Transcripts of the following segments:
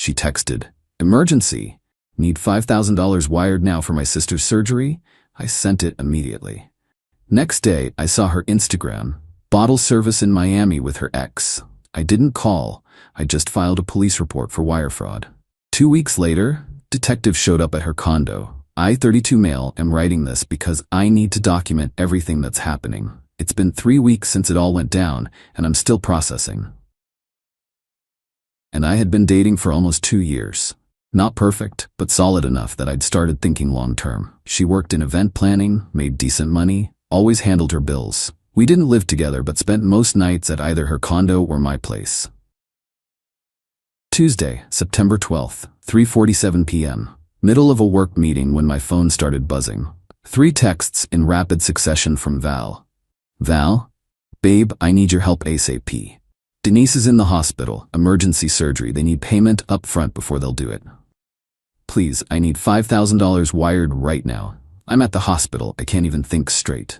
She texted, "Emergency. Need $5,000 wired now for my sister's surgery?" I sent it immediately. Next day, I saw her Instagram, bottle service in Miami with her ex. I didn't call. I just filed a police report for wire fraud. 2 weeks later, detectives showed up at her condo. I, 32 male, am writing this because I need to document everything that's happening. It's been 3 weeks since it all went down, and I'm still processing. And I had been dating for almost 2 years. Not perfect, but solid enough that I'd started thinking long-term. She worked in event planning, made decent money, always handled her bills. We didn't live together but spent most nights at either her condo or my place. Tuesday, September 12th, 3:47 p.m. Middle of a work meeting when my phone started buzzing. 3 texts in rapid succession from Val. Val? Babe, I need your help ASAP. Denise is in the hospital, emergency surgery. They need payment up front before they'll do it. Please, I need $5,000 wired right now. I'm at the hospital, I can't even think straight.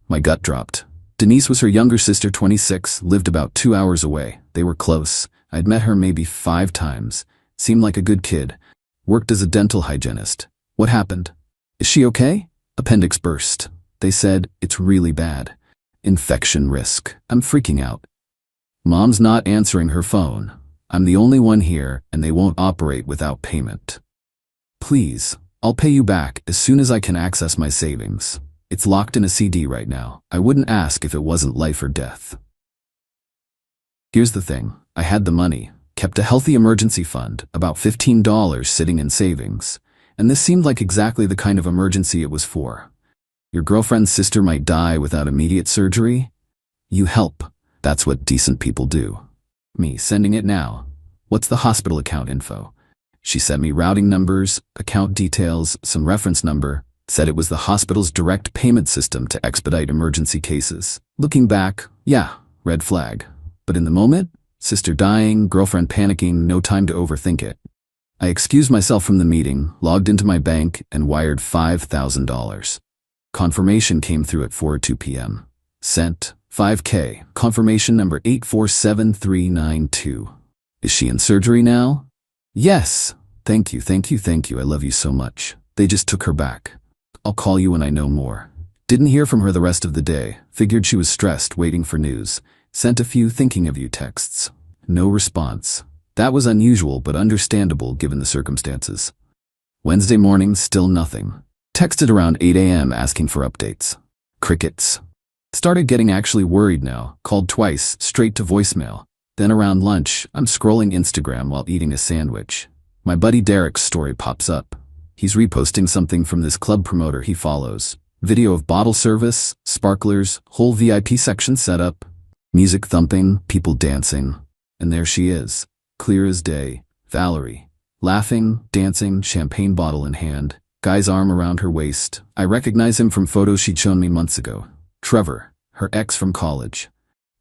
My gut dropped. Denise was her younger sister, 26, lived about 2 hours away. They were close. I'd met her maybe 5 times. Seemed like a good kid. Worked as a dental hygienist. What happened? Is she okay? Appendix burst. They said, it's really bad. Infection risk. I'm freaking out. Mom's not answering her phone. I'm the only one here, and they won't operate without payment. Please, I'll pay you back as soon as I can access my savings. It's locked in a CD right now. I wouldn't ask if it wasn't life or death. Here's the thing. I had the money, kept a healthy emergency fund, about $15 sitting in savings, and this seemed like exactly the kind of emergency it was for. Your girlfriend's sister might die without immediate surgery? You help. That's what decent people do. Me sending it now. What's the hospital account info? She sent me routing numbers, account details, some reference number, said it was the hospital's direct payment system to expedite emergency cases. Looking back, yeah, red flag. But in the moment, sister dying, girlfriend panicking, no time to overthink it. I excused myself from the meeting, logged into my bank, and wired $5,000. Confirmation came through at 4:02 p.m. Sent, $5K, confirmation number 847392. Is she in surgery now? Yes. Thank you. I love you so much. They just took her back. I'll call you when I know more. Didn't hear from her the rest of the day. Figured she was stressed, waiting for news. Sent a few thinking of you texts. No response. That was unusual but understandable given the circumstances. Wednesday morning, still nothing. Texted around 8 a.m. asking for updates. Crickets. Started getting actually worried now. Called twice, straight to voicemail. Then around lunch, I'm scrolling Instagram while eating a sandwich. My buddy Derek's story pops up. He's reposting something from this club promoter he follows. Video of bottle service, sparklers, whole VIP section set up, music thumping, people dancing. And there she is, clear as day, Valerie. Laughing, dancing, champagne bottle in hand, guy's arm around her waist. I recognize him from photos she'd shown me months ago. Trevor, her ex from college.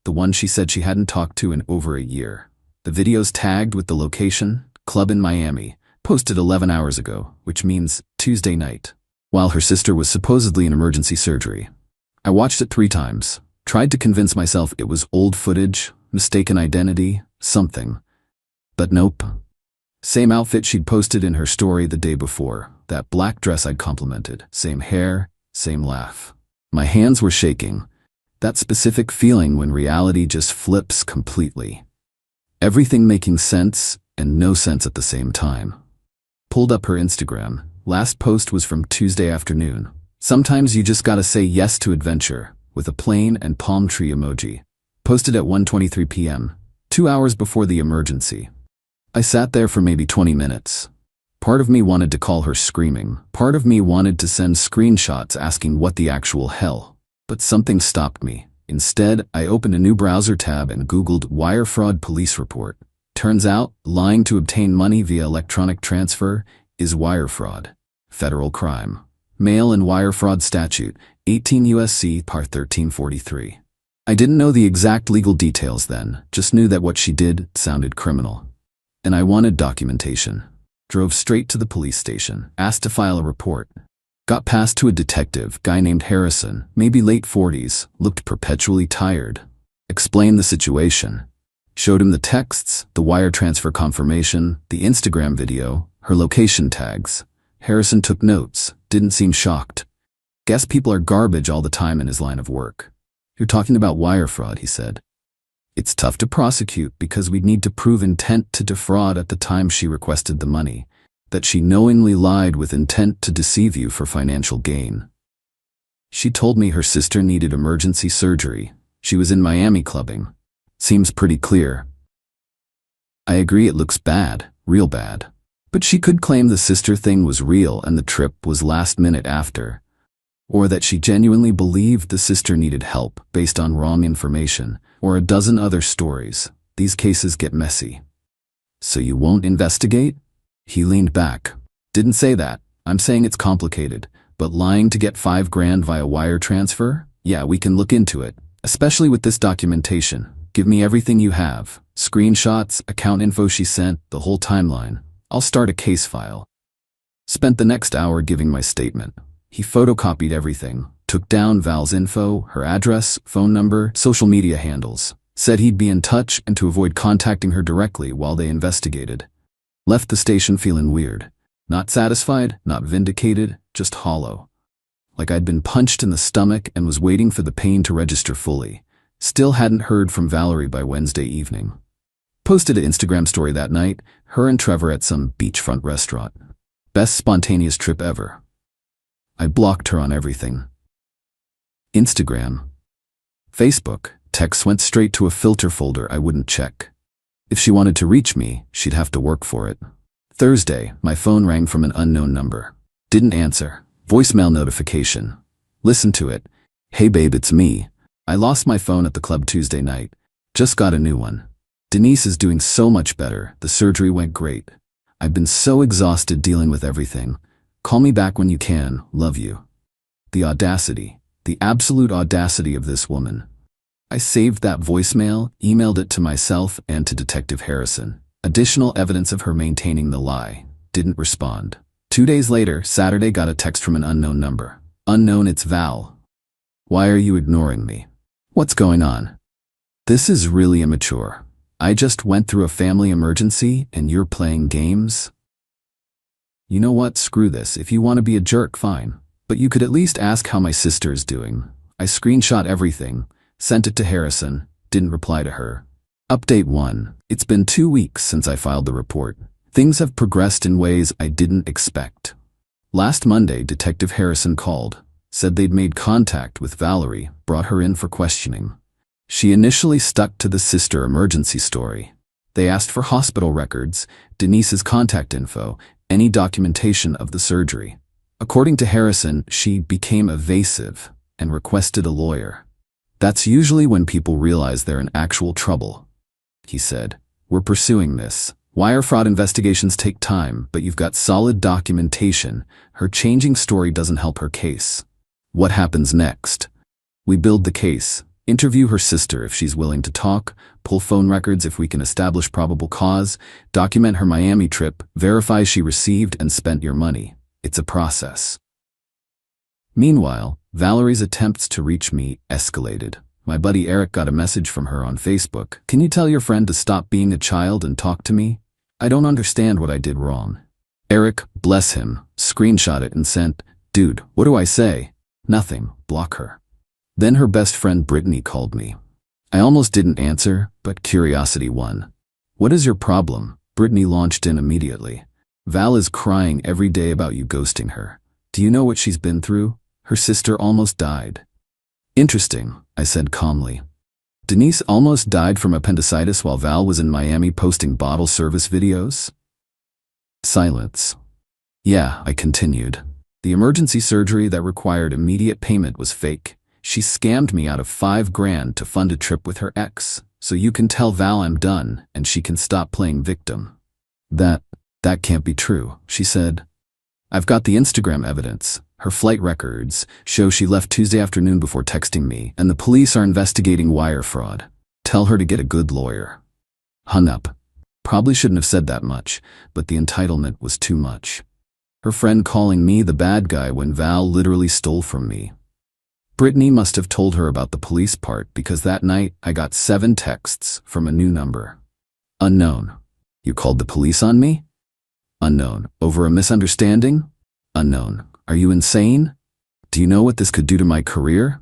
The one she said she hadn't talked to in over a year. The video's tagged with the location, club in Miami, posted 11 hours ago, which means Tuesday night, while her sister was supposedly in emergency surgery. I watched it 3 times, tried to convince myself it was old footage, mistaken identity, something. But nope. Same outfit she'd posted in her story the day before, that black dress I'd complimented, same hair, same laugh. My hands were shaking. That specific feeling when reality just flips completely. Everything making sense and no sense at the same time. Pulled up her Instagram. Last post was from Tuesday afternoon. Sometimes you just gotta say yes to adventure, with a plane and palm tree emoji. Posted at 1:23 p.m., 2 hours before the emergency. I sat there for maybe 20 minutes. Part of me wanted to call her screaming. Part of me wanted to send screenshots asking what the actual hell. But something stopped me. Instead, I opened a new browser tab and Googled wire fraud police report. Turns out, lying to obtain money via electronic transfer is wire fraud. Federal crime. Mail and wire fraud statute, 18 U.S.C. Part 1343. I didn't know the exact legal details then, just knew that what she did sounded criminal. And I wanted documentation. Drove straight to the police station, asked to file a report. Got passed to a detective, guy named Harrison, maybe late 40s, looked perpetually tired. Explained the situation. Showed him the texts, the wire transfer confirmation, the Instagram video, her location tags. Harrison took notes, didn't seem shocked. Guess people are garbage all the time in his line of work. You're talking about wire fraud, he said. It's tough to prosecute because we'd need to prove intent to defraud at the time she requested the money, that she knowingly lied with intent to deceive you for financial gain. She told me her sister needed emergency surgery. She was in Miami clubbing. Seems pretty clear. I agree it looks bad, real bad. But she could claim the sister thing was real and the trip was last minute after. Or that she genuinely believed the sister needed help based on wrong information, or a dozen other stories. These cases get messy. So you won't investigate? He leaned back. Didn't say that. I'm saying it's complicated. But lying to get $5,000 via wire transfer? Yeah, we can look into it. Especially with this documentation. Give me everything you have. Screenshots, account info she sent, the whole timeline. I'll start a case file. Spent the next hour giving my statement. He photocopied everything, took down Val's info, her address, phone number, social media handles, said he'd be in touch and to avoid contacting her directly while they investigated. Left the station feeling weird. Not satisfied, not vindicated, just hollow. Like I'd been punched in the stomach and was waiting for the pain to register fully. Still hadn't heard from Valerie by Wednesday evening. Posted an Instagram story that night, her and Trevor at some beachfront restaurant. Best spontaneous trip ever. I blocked her on everything. Instagram. Facebook, texts went straight to a filter folder I wouldn't check. If she wanted to reach me, she'd have to work for it. Thursday, my phone rang from an unknown number. Didn't answer. Voicemail notification. Listened to it. Hey babe, it's me. I lost my phone at the club Tuesday night. Just got a new one. Denise is doing so much better. The surgery went great. I've been so exhausted dealing with everything. Call me back when you can. Love you. The audacity. The absolute audacity of this woman. I saved that voicemail, emailed it to myself and to Detective Harrison. Additional evidence of her maintaining the lie. Didn't respond. 2 days later, Saturday, got a text from an unknown number. Unknown, it's Val. Why are you ignoring me? What's going on? This is really immature. I just went through a family emergency and you're playing games? You know what, screw this. If you want to be a jerk, fine. But you could at least ask how my sister is doing. I screenshot everything, sent it to Harrison, didn't reply to her. Update 1. It's been 2 weeks since I filed the report. Things have progressed in ways I didn't expect. Last Monday, Detective Harrison called, said they'd made contact with Valerie, brought her in for questioning. She initially stuck to the sister emergency story. They asked for hospital records, Denise's contact info, any documentation of the surgery. According to Harrison, she became evasive and requested a lawyer. That's usually when people realize they're in actual trouble. He said, we're pursuing this. Wire fraud investigations take time, but you've got solid documentation. Her changing story doesn't help her case. What happens next? We build the case. Interview her sister if she's willing to talk, pull phone records if we can establish probable cause, document her Miami trip, verify she received and spent your money. It's a process. Meanwhile, Valerie's attempts to reach me escalated. My buddy Eric got a message from her on Facebook. Can you tell your friend to stop being a child and talk to me? I don't understand what I did wrong. Eric, bless him, screenshot it and sent, dude, what do I say? Nothing, block her. Then her best friend Brittany called me. I almost didn't answer, but curiosity won. What is your problem? Brittany launched in immediately. Val is crying every day about you ghosting her. Do you know what she's been through? Her sister almost died. Interesting, I said calmly. Denise almost died from appendicitis while Val was in Miami posting bottle service videos? Silence. Yeah, I continued. The emergency surgery that required immediate payment was fake. She scammed me out of $5,000 to fund a trip with her ex, so you can tell Val I'm done and she can stop playing victim. That can't be true, she said. I've got the Instagram evidence. Her flight records show she left Tuesday afternoon before texting me, and the police are investigating wire fraud. Tell her to get a good lawyer. Hung up. Probably shouldn't have said that much, but the entitlement was too much. Her friend calling me the bad guy when Val literally stole from me. Brittany must have told her about the police part because that night I got 7 texts from a new number. Unknown. You called the police on me? Unknown. Over a misunderstanding? Unknown. Are you insane? Do you know what this could do to my career?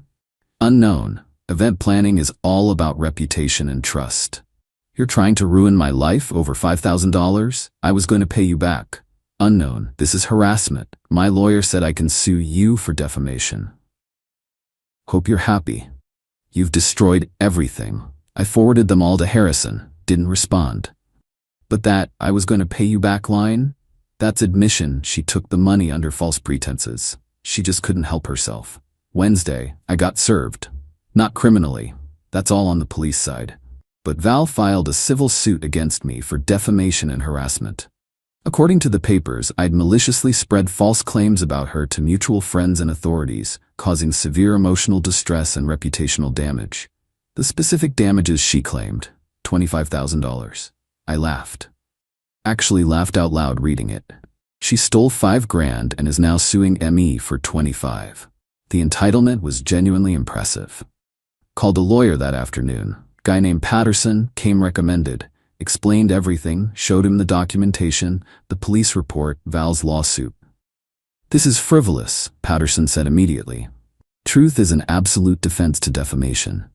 Unknown. Event planning is all about reputation and trust. You're trying to ruin my life over $5,000? I was going to pay you back. Unknown. This is harassment. My lawyer said I can sue you for defamation. Hope you're happy. You've destroyed everything. I forwarded them all to Harrison. Didn't respond. But that I was going to pay you back line? That's admission she took the money under false pretenses. She just couldn't help herself. Wednesday, I got served. Not criminally. That's all on the police side. But Val filed a civil suit against me for defamation and harassment. According to the papers, I'd maliciously spread false claims about her to mutual friends and authorities, causing severe emotional distress and reputational damage. The specific damages she claimed, $25,000. I laughed. Actually laughed out loud reading it. She stole $5,000 and is now suing ME for $25,000. The entitlement was genuinely impressive. Called a lawyer that afternoon. Guy named Patterson came recommended. Explained everything, showed him the documentation, the police report, Val's lawsuit. This is frivolous, Patterson said immediately. Truth is an absolute defense to defamation.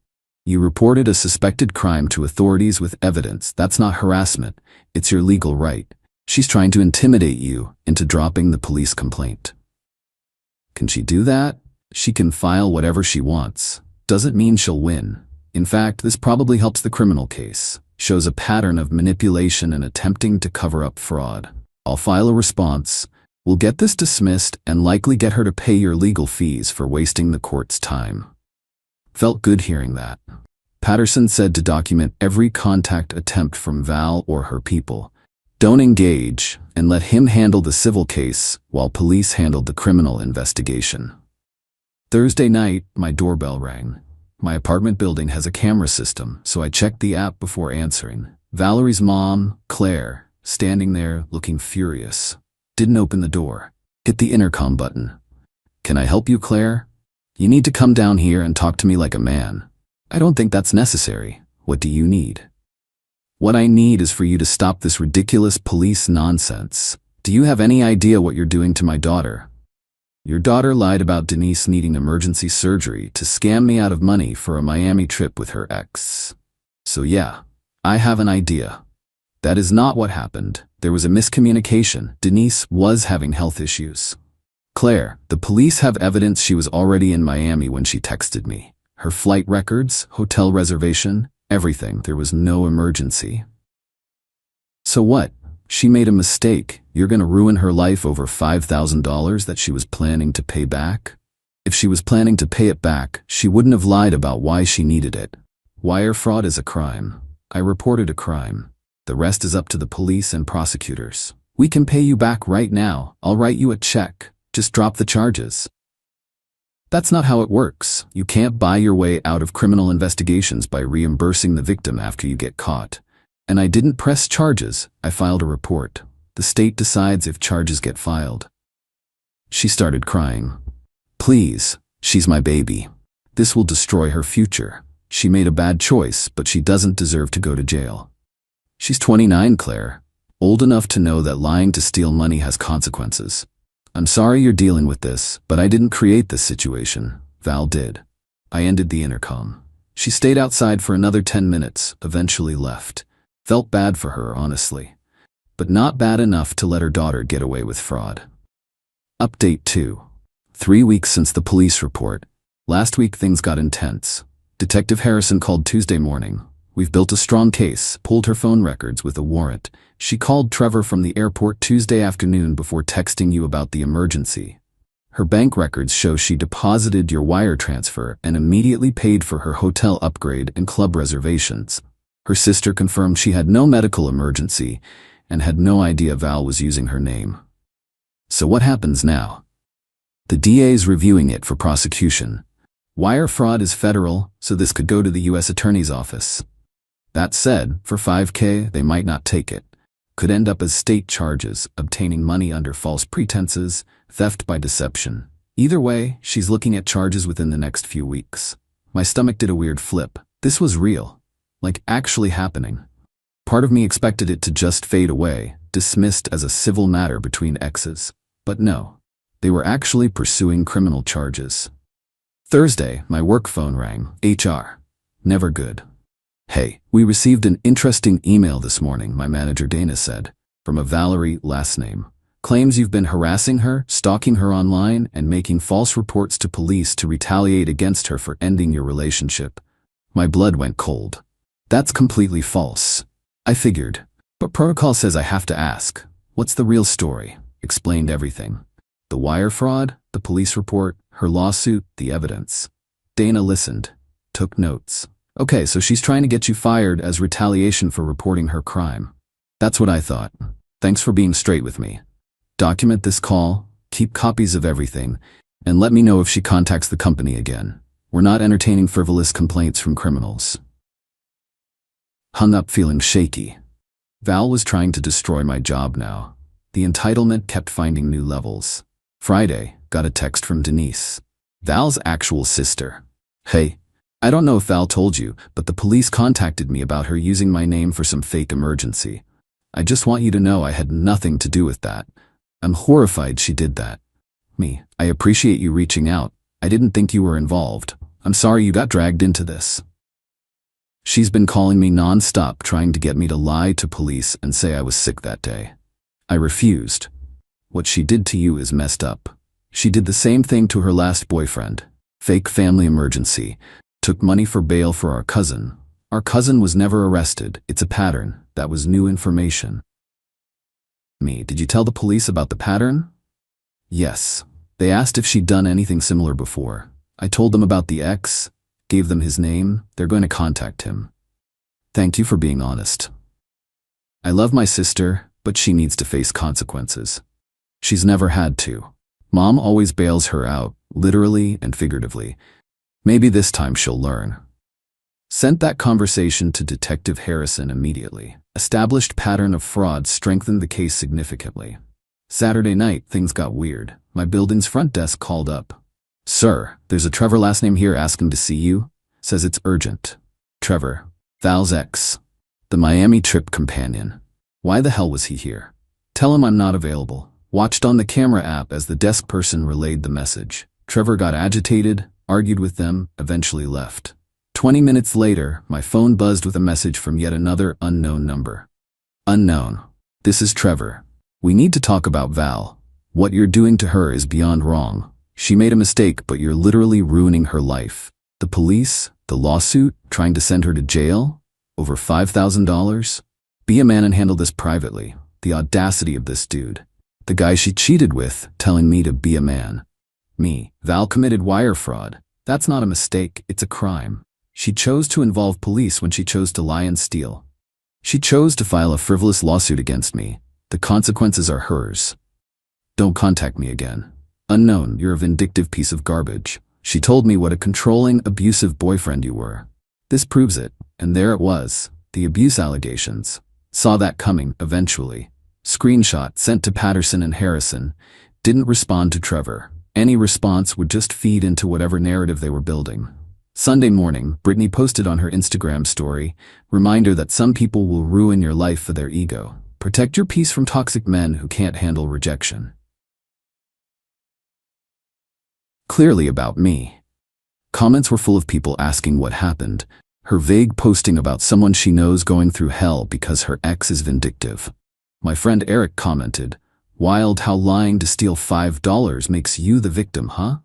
You reported a suspected crime to authorities with evidence. That's not harassment. It's your legal right. She's trying to intimidate you into dropping the police complaint. Can she do that? She can file whatever she wants. Doesn't mean she'll win. In fact, this probably helps the criminal case. Shows a pattern of manipulation and attempting to cover up fraud. I'll file a response. We'll get this dismissed and likely get her to pay your legal fees for wasting the court's time. Felt good hearing that. Patterson said to document every contact attempt from Val or her people. Don't engage and let him handle the civil case while police handled the criminal investigation. Thursday night, my doorbell rang. My apartment building has a camera system, so I checked the app before answering. Valerie's mom, Claire, standing there looking furious. Didn't open the door. Hit the intercom button. Can I help you, Claire? You need to come down here and talk to me like a man. I don't think that's necessary. What do you need? What I need is for you to stop this ridiculous police nonsense. Do you have any idea what you're doing to my daughter? Your daughter lied about Denise needing emergency surgery to scam me out of money for a Miami trip with her ex. So yeah, I have an idea. That is not what happened. There was a miscommunication. Denise was having health issues. Claire, the police have evidence she was already in Miami when she texted me. Her flight records, hotel reservation, everything. There was no emergency. So what? She made a mistake. You're gonna ruin her life over $5,000 that she was planning to pay back? If she was planning to pay it back, she wouldn't have lied about why she needed it. Wire fraud is a crime. I reported a crime. The rest is up to the police and prosecutors. We can pay you back right now. I'll write you a check. Just drop the charges. That's not how it works. You can't buy your way out of criminal investigations by reimbursing the victim after you get caught. And I didn't press charges. I filed a report. The state decides if charges get filed. She started crying. Please, she's my baby. This will destroy her future. She made a bad choice, but she doesn't deserve to go to jail. She's 29, Claire. Old enough to know that lying to steal money has consequences. I'm sorry you're dealing with this, but I didn't create this situation. Val did. I ended the intercom. She stayed outside for another 10 minutes, eventually left. Felt bad for her, honestly. But not bad enough to let her daughter get away with fraud. Update 2. 3 weeks since the police report. Last week things got intense. Detective Harrison called Tuesday morning. We've built a strong case, pulled her phone records with a warrant. She called Trevor from the airport Tuesday afternoon before texting you about the emergency. Her bank records show she deposited your wire transfer and immediately paid for her hotel upgrade and club reservations. Her sister confirmed she had no medical emergency and had no idea Val was using her name. So what happens now? The DA's reviewing it for prosecution. Wire fraud is federal, so this could go to the U.S. Attorney's Office. That said, for $5,000, they might not take it. Could end up as state charges, obtaining money under false pretenses, theft by deception, Either way, she's looking at charges within the next few weeks. My stomach did a weird flip. This was real. Like, actually happening. Part of me expected it to just fade away, dismissed as a civil matter between exes. But no. They were actually pursuing criminal charges. Thursday, my work phone rang. HR. Never good. Hey, we received an interesting email this morning, my manager Dana said, from a Valerie, last name. Claims you've been harassing her, stalking her online, and making false reports to police to retaliate against her for ending your relationship. My blood went cold. That's completely false. I figured. But protocol says I have to ask. What's the real story? Explained everything. The wire fraud, the police report, her lawsuit, the evidence. Dana listened. Took notes. Okay, so she's trying to get you fired as retaliation for reporting her crime. That's what I thought. Thanks for being straight with me. Document this call, keep copies of everything, and let me know if she contacts the company again. We're not entertaining frivolous complaints from criminals. Hung up feeling shaky. Val was trying to destroy my job now. The entitlement kept finding new levels. Friday, got a text from Denise, Val's actual sister. Hey, I don't know if Val told you, but the police contacted me about her using my name for some fake emergency. I just want you to know I had nothing to do with that. I'm horrified she did that. Me, I appreciate you reaching out. I didn't think you were involved. I'm sorry you got dragged into this. She's been calling me non-stop trying to get me to lie to police and say I was sick that day. I refused. What she did to you is messed up. She did the same thing to her last boyfriend. Fake family emergency. Took money for bail for our cousin. Our cousin was never arrested. It's a pattern. That was new information. Me, did you tell the police about the pattern? Yes. They asked if she'd done anything similar before. I told them about the ex, gave them his name. They're going to contact him. Thank you for being honest. I love my sister, but she needs to face consequences. She's never had to. Mom always bails her out, literally and figuratively. Maybe this time she'll learn. Sent that conversation to Detective Harrison immediately. Established pattern of fraud strengthened the case significantly. Saturday night, things got weird. My building's front desk called up. Sir, there's a Trevor last name here asking to see you. Says it's urgent. Trevor, Val's ex. The Miami trip companion. Why the hell was he here? Tell him I'm not available. Watched on the camera app as the desk person relayed the message. Trevor got agitated, argued with them, eventually left. 20 minutes later, my phone buzzed with a message from yet another unknown number. Unknown. This is Trevor. We need to talk about Val. What you're doing to her is beyond wrong. She made a mistake, but you're literally ruining her life. The police, the lawsuit, trying to send her to jail? Over $5,000? Be a man and handle this privately. The audacity of this dude. The guy she cheated with, telling me to be a man. Me, Val committed wire fraud. That's not a mistake, it's a crime. She chose to involve police when she chose to lie and steal. She chose to file a frivolous lawsuit against me. The consequences are hers. Don't contact me again. Unknown, you're a vindictive piece of garbage. She told me what a controlling, abusive boyfriend you were. This proves it, and there it was, the abuse allegations. Saw that coming, eventually. Screenshot sent to Patterson and Harrison. Didn't respond to Trevor. Any response would just feed into whatever narrative they were building. Sunday morning, Brittany posted on her Instagram story, reminder that some people will ruin your life for their ego. Protect your peace from toxic men who can't handle rejection. Clearly about me. Comments were full of people asking what happened, her vague posting about someone she knows going through hell because her ex is vindictive. My friend Eric commented, "Wild how lying to steal $5 makes you the victim, huh?"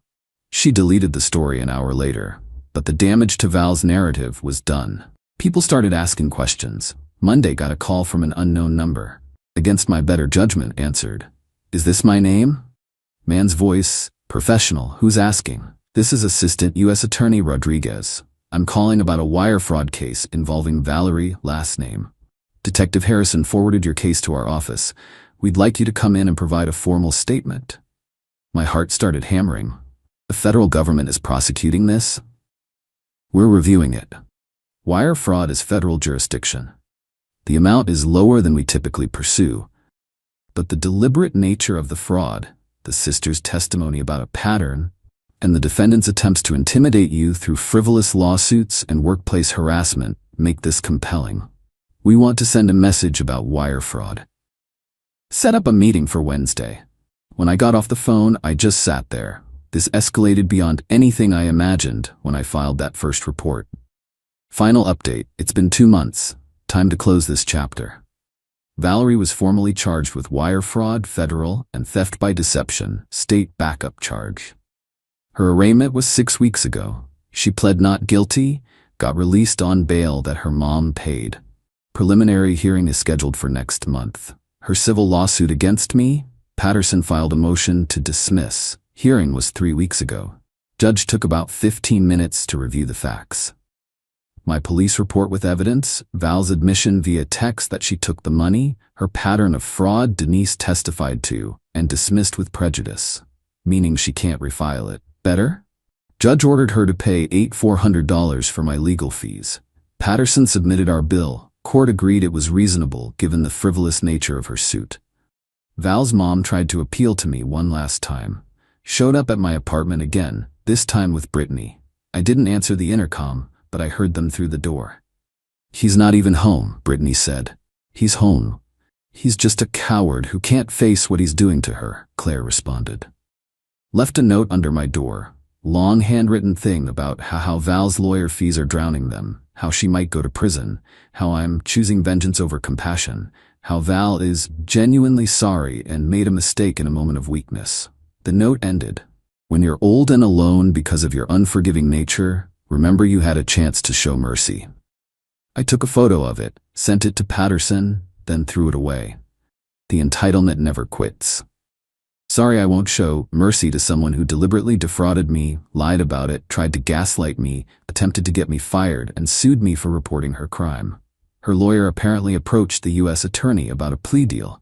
She deleted the story an hour later, but the damage to Val's narrative was done. People started asking questions. Monday got a call from an unknown number. Against my better judgment, answered, "Is this my name?" Man's voice, professional, who's asking? This is Assistant U.S. Attorney Rodriguez. I'm calling about a wire fraud case involving Valerie, last name. Detective Harrison forwarded your case to our office. We'd like you to come in and provide a formal statement. My heart started hammering. The federal government is prosecuting this? We're reviewing it. Wire fraud is federal jurisdiction. The amount is lower than we typically pursue, but the deliberate nature of the fraud, the sister's testimony about a pattern, and the defendant's attempts to intimidate you through frivolous lawsuits and workplace harassment make this compelling. We want to send a message about wire fraud. Set up a meeting for Wednesday. When I got off the phone, I just sat there. This escalated beyond anything I imagined when I filed that first report. Final update: it's been 2 months. Time to close this chapter. Valerie was formally charged with wire fraud, federal, and theft by deception, state backup charge. Her arraignment was 6 weeks ago. She pled not guilty, got released on bail that her mom paid. Preliminary hearing is scheduled for next month. Her civil lawsuit against me, Patterson filed a motion to dismiss. Hearing was 3 weeks ago. Judge took about 15 minutes to review the facts. My police report with evidence, Val's admission via text that she took the money, her pattern of fraud Denise testified to, and dismissed with prejudice, meaning she can't refile it. Better? Judge ordered her to pay $8,400 for my legal fees. Patterson submitted our bill. Court agreed it was reasonable given the frivolous nature of her suit. Val's mom tried to appeal to me one last time. Showed up at my apartment again, this time with Brittany. I didn't answer the intercom, but I heard them through the door. "He's not even home," Brittany said. "He's home. He's just a coward who can't face what he's doing to her," Claire responded. Left a note under my door. Long handwritten thing about how Val's lawyer fees are drowning them, how she might go to prison, how I'm choosing vengeance over compassion, how Val is genuinely sorry and made a mistake in a moment of weakness. The note ended. "When you're old and alone because of your unforgiving nature, remember you had a chance to show mercy." I took a photo of it, sent it to Patterson, then threw it away. The entitlement never quits. Sorry, I won't show mercy to someone who deliberately defrauded me, lied about it, tried to gaslight me, attempted to get me fired, and sued me for reporting her crime. Her lawyer apparently approached the U.S. attorney about a plea deal,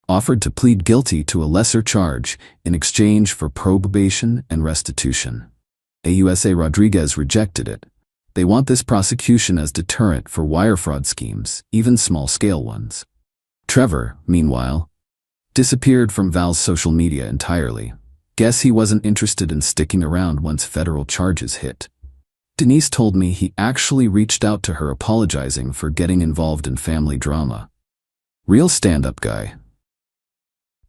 offered to plead guilty to a lesser charge in exchange for probation and restitution. AUSA Rodriguez rejected it. They want this prosecution as deterrent for wire fraud schemes, even small-scale ones. Trevor, meanwhile, disappeared from Val's social media entirely. Guess he wasn't interested in sticking around once federal charges hit. Denise told me he actually reached out to her apologizing for getting involved in family drama. Real stand-up guy.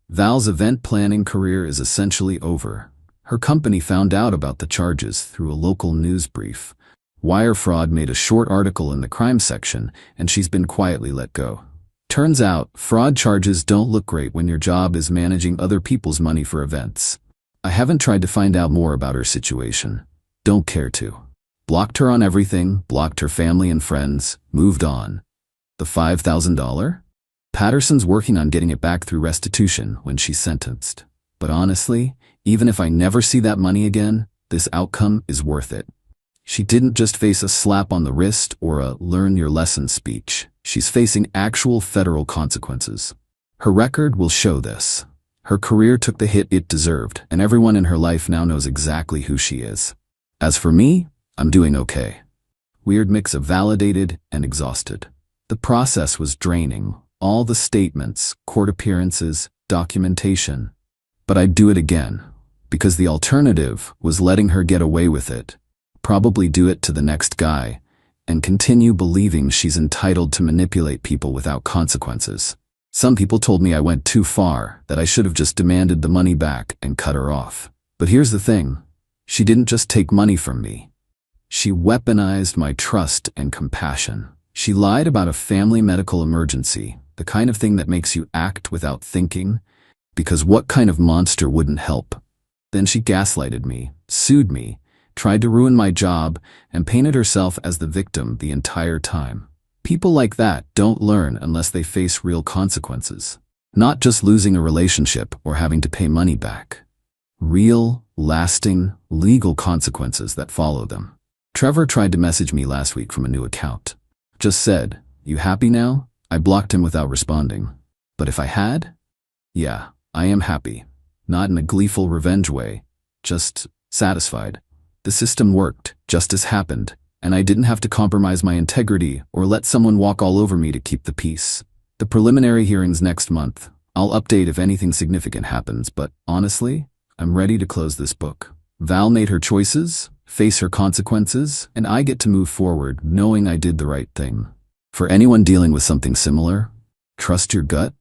Val's event planning career is essentially over. Her company found out about the charges through a local news brief. Wire fraud made a short article in the crime section, and she's been quietly let go. Turns out, fraud charges don't look great when your job is managing other people's money for events. I haven't tried to find out more about her situation. Don't care to. Blocked her on everything, blocked her family and friends, moved on. The $5,000? Patterson's working on getting it back through restitution when she's sentenced. But honestly, even if I never see that money again, this outcome is worth it. She didn't just face a slap on the wrist or a learn your lesson speech. She's facing actual federal consequences. Her record will show this. Her career took the hit it deserved, and everyone in her life now knows exactly who she is. As for me, I'm doing okay. Weird mix of validated and exhausted. The process was draining. All the statements, court appearances, documentation. But I'd do it again, because the alternative was letting her get away with it, probably do it to the next guy, and continue believing she's entitled to manipulate people without consequences. Some people told me I went too far, that I should have just demanded the money back and cut her off. But here's the thing. She didn't just take money from me. She weaponized my trust and compassion. She lied about a family medical emergency, the kind of thing that makes you act without thinking, because what kind of monster wouldn't help? Then she gaslighted me, sued me, tried to ruin my job, and painted herself as the victim the entire time. People like that don't learn unless they face real consequences. Not just losing a relationship or having to pay money back. Real, lasting, legal consequences that follow them. Trevor tried to message me last week from a new account. Just said, "You happy now?" I blocked him without responding. But if I had? Yeah, I am happy. Not in a gleeful revenge way. Just satisfied. The system worked, justice happened, and I didn't have to compromise my integrity or let someone walk all over me to keep the peace. The preliminary hearing's next month. I'll update if anything significant happens, but honestly, I'm ready to close this book. Val made her choices, face her consequences, and I get to move forward knowing I did the right thing. For anyone dealing with something similar, trust your gut,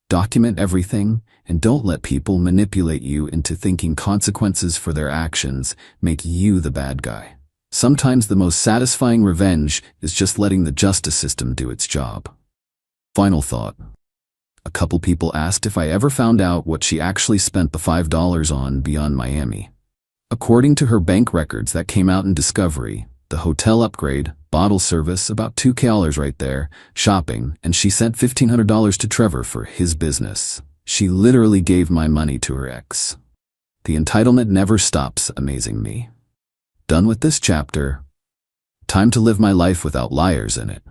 document everything, and don't let people manipulate you into thinking consequences for their actions make you the bad guy. Sometimes the most satisfying revenge is just letting the justice system do its job. Final thought. A couple people asked if I ever found out what she actually spent the $5 on beyond Miami. According to her bank records that came out in Discovery, the hotel upgrade, bottle service, about $2,000 right there, shopping, and she sent $1,500 to Trevor for his business. She literally gave my money to her ex. The entitlement never stops amazing me. Done with this chapter. Time to live my life without liars in it.